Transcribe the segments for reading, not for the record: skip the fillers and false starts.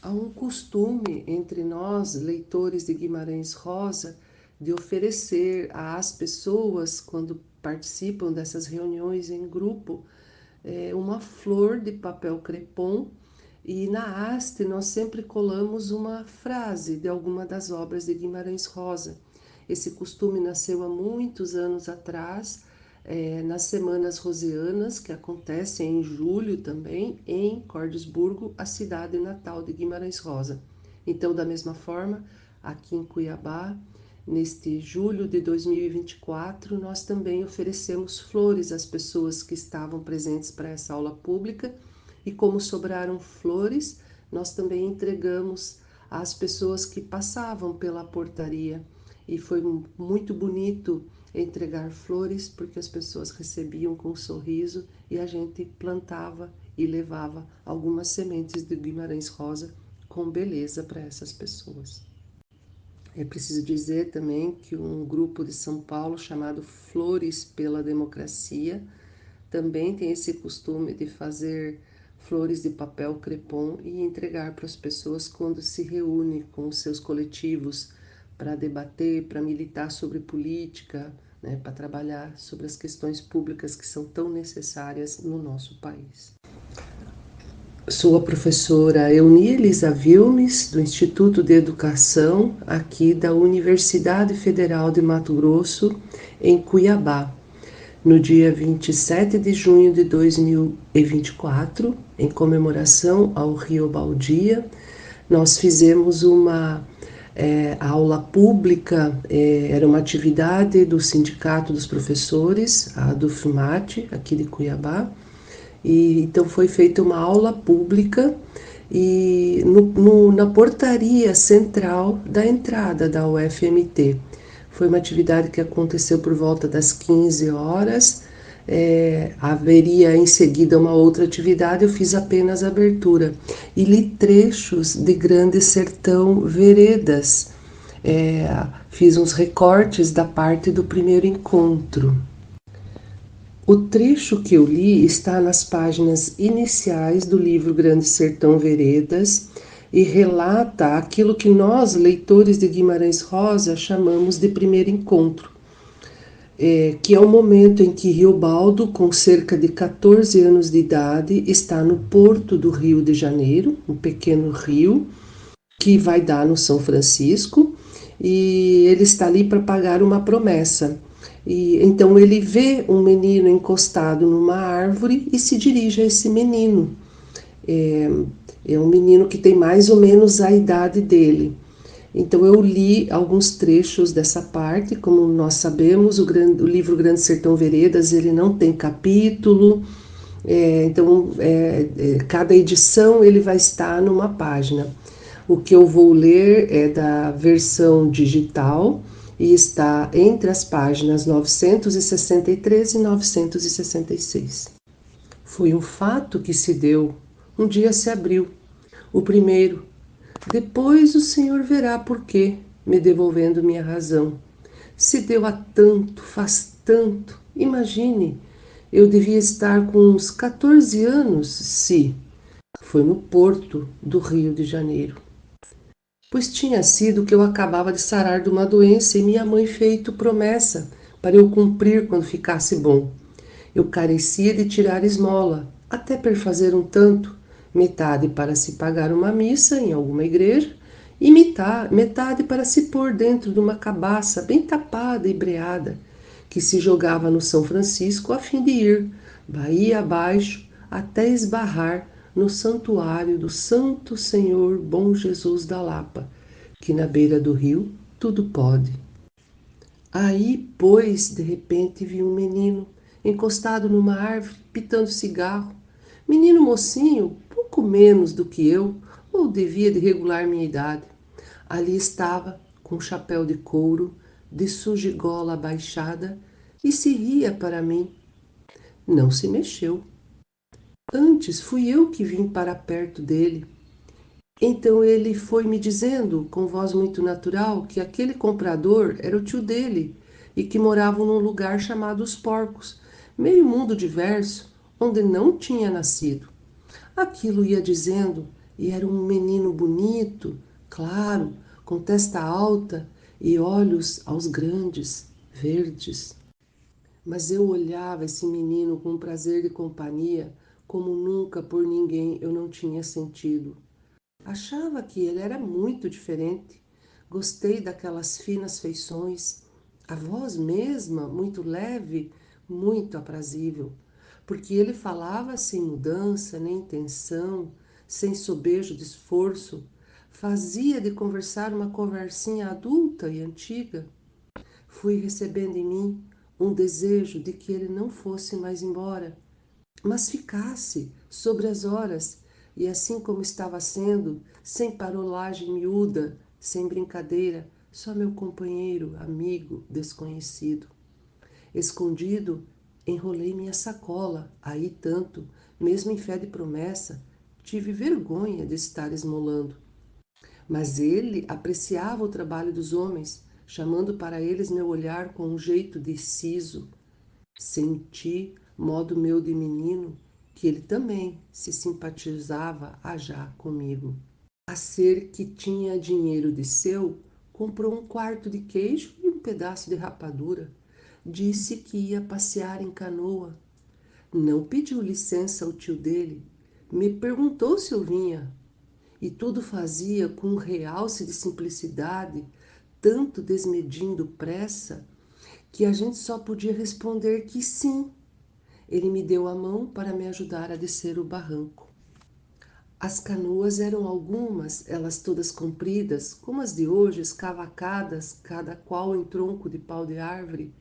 Há um costume entre nós, leitores de Guimarães Rosa, de oferecer às pessoas, quando participam dessas reuniões em grupo, uma flor de papel crepom, e na haste nós sempre colamos uma frase de alguma das obras de Guimarães Rosa. Esse costume nasceu há muitos anos atrás, nas Semanas Rosianas, que acontecem em julho também, em Cordesburgo, a cidade natal de Guimarães Rosa. Então, da mesma forma, aqui em Cuiabá, neste julho de 2024, nós também oferecemos flores às pessoas que estavam presentes para essa aula pública, e como sobraram flores, nós também entregamos às pessoas que passavam pela portaria. E foi muito bonito entregar flores, porque as pessoas recebiam com um sorriso e a gente plantava e levava algumas sementes de Guimarães Rosa com beleza para essas pessoas. É preciso dizer também que um grupo de São Paulo chamado Flores pela Democracia também tem esse costume de fazer flores de papel crepom e entregar para as pessoas quando se reúne com os seus coletivos para debater, para militar sobre política, né, para trabalhar sobre as questões públicas que são tão necessárias no nosso país. Sou a professora Euni Elisa Vilmes, do Instituto de Educação, aqui da Universidade Federal de Mato Grosso, em Cuiabá. No dia 27 de junho de 2024, em comemoração ao Rio Baldia, nós fizemos uma aula pública, era uma atividade do Sindicato dos Professores, a do FMAT, aqui de Cuiabá, e então foi feita uma aula pública e na portaria central da entrada da UFMT. Foi uma atividade que aconteceu por volta das 15 horas. Haveria em seguida uma outra atividade, eu fiz apenas a abertura e li trechos de Grande Sertão Veredas. Fiz uns recortes da parte do primeiro encontro. O trecho que eu li está nas páginas iniciais do livro Grande Sertão Veredas e relata aquilo que nós, leitores de Guimarães Rosa, chamamos de primeiro encontro, que é o momento em que Riobaldo, com cerca de 14 anos de idade, está no porto do Rio de Janeiro, um pequeno rio que vai dar no São Francisco, e ele está ali para pagar uma promessa. E então ele vê um menino encostado numa árvore e se dirige a esse menino. É um menino que tem mais ou menos a idade dele. Então eu li alguns trechos dessa parte. Como nós sabemos, o livro Grande Sertão Veredas, ele não tem capítulo, então cada edição ele vai estar numa página. O que eu vou ler é da versão digital e está entre as páginas 963 e 966. Foi um fato que se deu, um dia se abriu, o primeiro. Depois o Senhor verá por quê, me devolvendo minha razão. Se deu há tanto, faz tanto, imagine, eu devia estar com uns 14 anos, se foi no porto do Rio de Janeiro. Pois tinha sido que eu acabava de sarar de uma doença e minha mãe feito promessa para eu cumprir quando ficasse bom. Eu carecia de tirar esmola, até perfazer um tanto, metade para se pagar uma missa em alguma igreja e metade para se pôr dentro de uma cabaça bem tapada e breada, que se jogava no São Francisco a fim de ir, baía abaixo, até esbarrar no santuário do Santo Senhor Bom Jesus da Lapa, que na beira do rio tudo pode. Aí, pois, de repente vi um menino encostado numa árvore, pitando cigarro. Menino mocinho, pouco menos do que eu, ou devia de regular minha idade. Ali estava, com chapéu de couro, de sujigola abaixada, e se ria para mim. Não se mexeu. Antes fui eu que vim para perto dele. Então ele foi me dizendo, com voz muito natural, que aquele comprador era o tio dele e que moravam num lugar chamado Os Porcos, meio mundo diverso, onde não tinha nascido. Aquilo ia dizendo E era um menino bonito, claro, com testa alta e olhos aos grandes, verdes. Mas eu olhava esse menino com prazer de companhia, como nunca por ninguém eu não tinha sentido. Achava que ele era muito diferente. Gostei daquelas finas feições, a voz mesma, muito leve, muito aprazível, porque ele falava sem mudança nem intenção, sem sobejo de esforço, fazia de conversar uma conversinha adulta e antiga. Fui recebendo em mim um desejo de que ele não fosse mais embora, mas ficasse sobre as horas, e assim como estava sendo, sem parolagem miúda, sem brincadeira, só meu companheiro, amigo, desconhecido. Escondido, enrolei minha sacola, aí tanto, mesmo em fé de promessa, tive vergonha de estar esmolando. Mas ele apreciava o trabalho dos homens, chamando para eles meu olhar com um jeito deciso. Senti, modo meu de menino, que ele também se simpatizava a já comigo. A ser que tinha dinheiro de seu, comprou um quarto de queijo e um pedaço de rapadura. Disse que ia passear em canoa. Não pediu licença ao tio dele. Me perguntou se eu vinha. E tudo fazia com um realce de simplicidade, tanto desmedindo pressa, que a gente só podia responder que sim. Ele me deu a mão para me ajudar a descer o barranco. As canoas eram algumas, elas todas compridas, como as de hoje, escavacadas, cada qual em tronco de pau de árvore.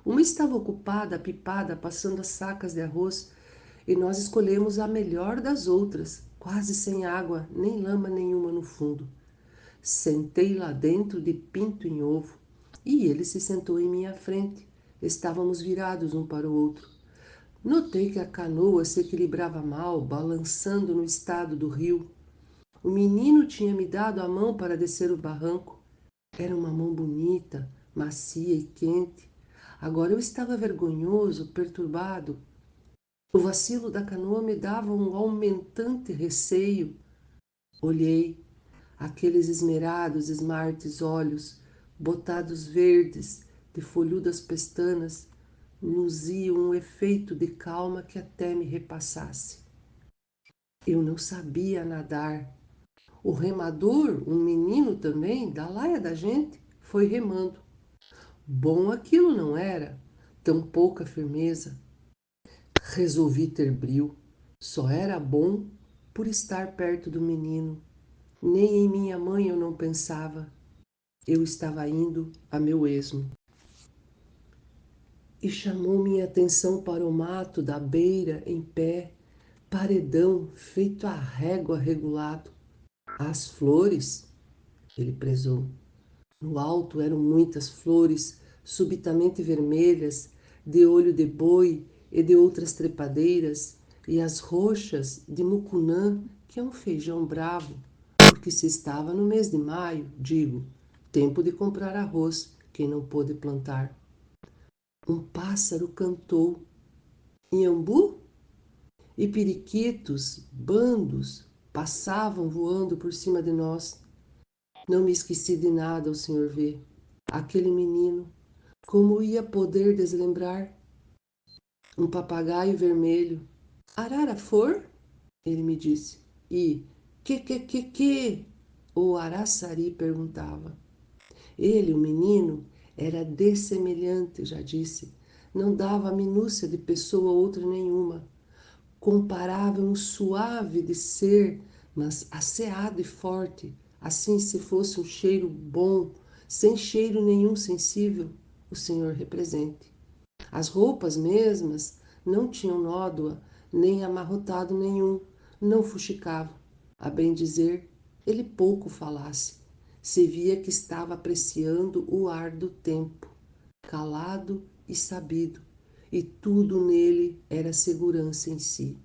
Uma estava ocupada, pipada, passando as sacas de arroz, e nós escolhemos a melhor das outras, quase sem água, nem lama nenhuma no fundo. Sentei lá dentro de pinto em ovo, e ele se sentou em minha frente. Estávamos virados um para o outro. Notei que a canoa se equilibrava mal, balançando no estado do rio. O menino tinha me dado a mão para descer o barranco. Era uma mão bonita, macia e quente. Agora eu estava vergonhoso, perturbado. O vacilo da canoa me dava um aumentante receio. Olhei aqueles esmerados, esmartes olhos, botados verdes, de folhudas pestanas, luziam um efeito de calma que até me repassasse. Eu não sabia nadar. O remador, um menino também, da laia da gente, foi remando. Bom aquilo não era, tão pouca firmeza. Resolvi ter brio. Só era bom por estar perto do menino. Nem em minha mãe eu não pensava. Eu estava indo a meu esmo. E chamou minha atenção para o mato da beira em pé, paredão feito a régua regulado. As flores, ele prezou. No alto eram muitas flores, subitamente vermelhas, de olho de boi e de outras trepadeiras, e as roxas de mucunã, que é um feijão bravo, porque se estava no mês de maio, digo, tempo de comprar arroz, quem não pôde plantar. Um pássaro cantou, inhambu e periquitos, bandos, passavam voando por cima de nós. Não me esqueci de nada, o senhor vê. Aquele menino, como ia poder deslembrar? Um papagaio vermelho. Arara for? Ele me disse. E que? O araçari perguntava. Ele, o menino, era dessemelhante, já disse. Não dava a minúcia de pessoa outra nenhuma. Comparável um suave de ser, mas asseado e forte, assim se fosse um cheiro bom, sem cheiro nenhum sensível, o Senhor represente. As roupas mesmas não tinham nódoa, nem amarrotado nenhum, não fuxicava. A bem dizer, ele pouco falasse. Se via que estava apreciando o ar do tempo, calado e sabido, e tudo nele era segurança em si.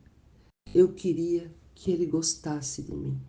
Eu queria que ele gostasse de mim.